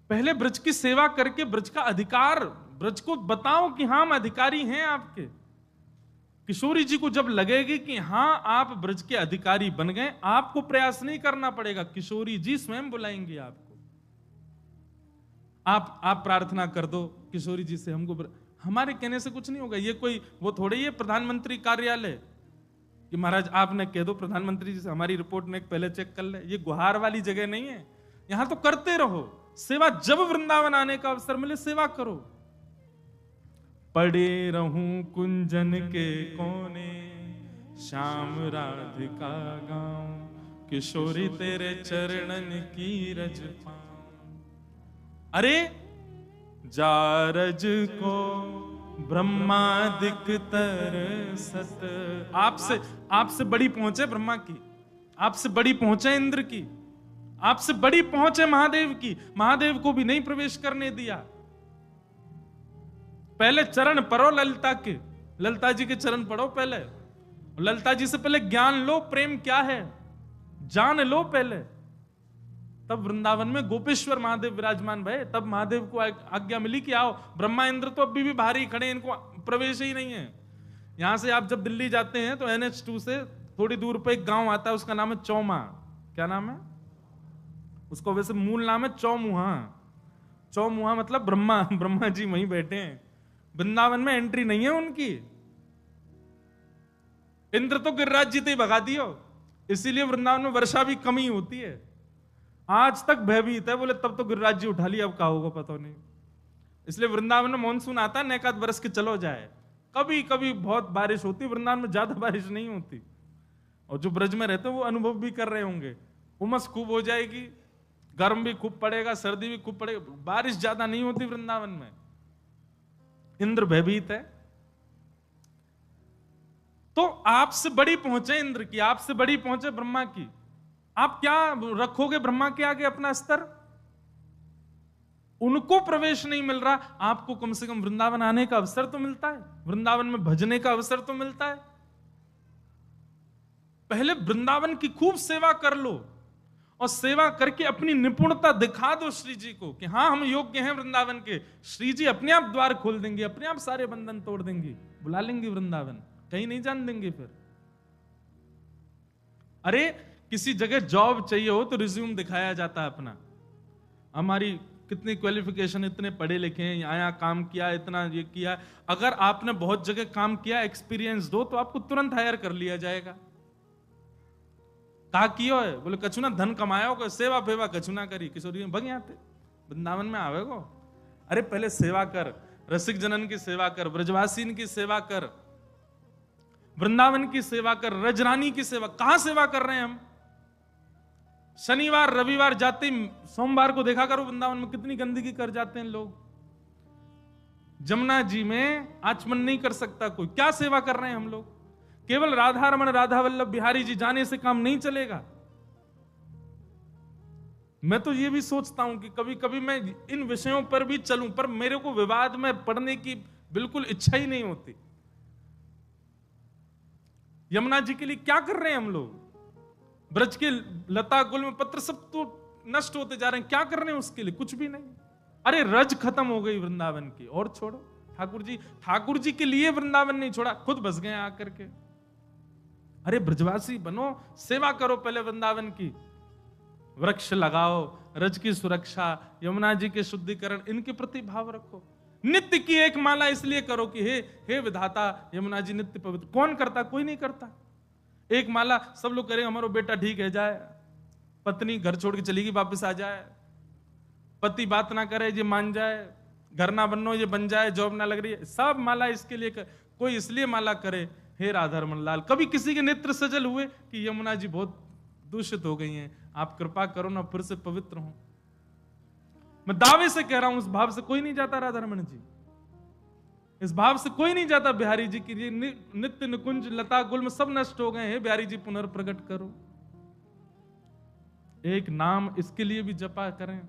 पहले ब्रज की सेवा करके ब्रज का अधिकार, ब्रज को बताओ कि हाँ हम अधिकारी हैं आपके। किशोरी जी को जब लगेगी कि हाँ आप ब्रज के अधिकारी बन गए, आपको प्रयास नहीं करना पड़ेगा, किशोरी जी स्वयं बुलाएंगी आपको। आप प्रार्थना कर दो किशोरी जी से, हमारे कहने से कुछ नहीं होगा। ये कोई वो थोड़ी है प्रधानमंत्री कार्यालय कि महाराज आपने कह दो प्रधानमंत्री जी से हमारी रिपोर्ट में पहले चेक कर ले। ये गुहार वाली जगह नहीं है। यहां तो करते रहो सेवा, जब वृंदावन आने का अवसर मिले सेवा करो। पड़े रहूं कुंजन के कोने, श्याम राधिका गाऊं, किशोरी तेरे चरणन की रज पाऊं। अरे जारज को ब्रह्मादिक तरसत, आपसे बड़ी पहुंच है ब्रह्मा की, आपसे बड़ी पहुंच है इंद्र की, आपसे बड़ी पहुंच है महादेव की। महादेव को भी नहीं प्रवेश करने दिया। पहले चरण पढ़ो ललिता के, ललिता जी के चरण पढ़ो पहले, ललिता जी से पहले ज्ञान लो प्रेम क्या है, जान लो पहले। तब वृंदावन में गोपेश्वर महादेव विराजमान भये, तब महादेव को आज्ञा मिली कि आओ। ब्रह्मा इंद्र तो अभी भी बाहर ही खड़े, इनको प्रवेश ही नहीं है। यहां से आप जब दिल्ली जाते हैं तो NH2 से थोड़ी दूर पे एक गांव आता है, उसका नाम है चौमा। क्या नाम है उसको? वैसे मूल नाम है चौमुहा। चौमुहा मतलब ब्रह्मा जी वहीं बैठे हैं। वृंदावन में एंट्री नहीं है उनकी। इंद्र तो गिरिराज जी ही भगा दियो, इसीलिए वृंदावन में वर्षा भी कम ही होती है। आज तक भयभीत है, बोले तब तो गिरिराज जी उठा लिया, अब क्या होगा पता नहीं। इसलिए वृंदावन में मानसून आता है, नेकात बरस के चलो जाए। कभी कभी बहुत बारिश होती, वृंदावन में ज्यादा बारिश नहीं होती। और जो ब्रज में रहते हैं वो अनुभव भी कर रहे होंगे। उमस खूब हो जाएगी, गर्म भी खूब पड़ेगा, सर्दी भी खूब पड़ेगा, बारिश ज्यादा नहीं होती वृंदावन में। इंद्र भयभीत है। तो आपसे बड़ी पहुंचे इंद्र की, आपसे बड़ी पहुंचे ब्रह्मा की। आप क्या रखोगे ब्रह्मा के आगे अपना स्तर? उनको प्रवेश नहीं मिल रहा, आपको कम से कम वृंदावन आने का अवसर तो मिलता है, वृंदावन में भजने का अवसर तो मिलता है। पहले वृंदावन की खूब सेवा कर लो, और सेवा करके अपनी निपुणता दिखा दो श्री जी को कि हाँ हम योग्य हैं वृंदावन के। श्री जी अपने आप द्वार खोल देंगे, अपने आप सारे बंधन तोड़ देंगे, बुला लेंगे वृंदावन, कहीं नहीं जान देंगे फिर। अरे किसी जगह जॉब चाहिए हो तो रिज्यूम दिखाया जाता है अपना, हमारी कितनी क्वालिफिकेशन, इतने पढ़े लिखे हैं, यहाँ काम किया, इतना ये किया। अगर आपने बहुत जगह काम किया, एक्सपीरियंस दो, तो आपको तुरंत हायर कर लिया जाएगा। कहा कियो है? बोले कछु ना धन कमाया हो, सेवा फेवा कछु ना करी। किशोरी भग आते वृंदावन में आवेगो। अरे पहले सेवा कर, रसिक जनन की सेवा कर, ब्रजवासीन की सेवा कर, वृंदावन की सेवा कर, रजरानी की सेवा। कहां सेवा कर रहे हैं हम? शनिवार रविवार जाते, सोमवार को देखा करो वृंदावन में कितनी गंदगी कर जाते हैं लोग। जमुना जी में आचमन नहीं कर सकता कोई, क्या सेवा कर रहे हैं हम लोग? केवल राधा रमन राधा वल्लभ बिहारी जी जाने से काम नहीं चलेगा। मैं तो ये भी सोचता हूं कि कभी कभी मैं इन विषयों पर भी चलूं, पर मेरे को विवाद में पढ़ने की बिल्कुल इच्छा ही नहीं होती। यमुना जी के लिए क्या कर रहे हैं हम लोग? ब्रज के लता गुल्म पत्र सब तो नष्ट होते जा रहे हैं, क्या कर रहे हैं उसके लिए? कुछ भी नहीं। अरे रज खत्म हो गई वृंदावन की, और छोड़ो। ठाकुर जी के लिए वृंदावन नहीं छोड़ा, खुद बस गए आकर के। अरे ब्रजवासी बनो, सेवा करो पहले वृंदावन की। वृक्ष लगाओ, रज की सुरक्षा, यमुना जी के शुद्धिकरण, इनके प्रति भाव रखो। नित्य की एक माला इसलिए करो कि हे विधाता यमुना जी नित्य पवित्र। कौन करता? कोई नहीं करता। एक माला सब लोग करें, हमारा बेटा ठीक है जाए, पत्नी घर छोड़ के चली गई वापस आ जाए, पति बात ना करे ये मान जाए, घर ना बनो ये बन जाए, जॉब ना लग रही है, सब माला इसके लिए कोई इसलिए माला करे, हे राधा रमन लाल। कभी किसी के नेत्र सजल हुए कि यमुना जी बहुत दूषित हो गई हैं, आप कृपा करो ना फिर से पवित्र हो। मैं दावे से कह रहा हूं, उस भाव से कोई नहीं जाता राधा रमन जी, इस भाव से कोई नहीं जाता बिहारी जी की ये नित्य निकुंज लता गुल्म सब नष्ट हो गए हैं, बिहारी जी पुनर्प्रगट करो। एक नाम इसके लिए भी जपा करें।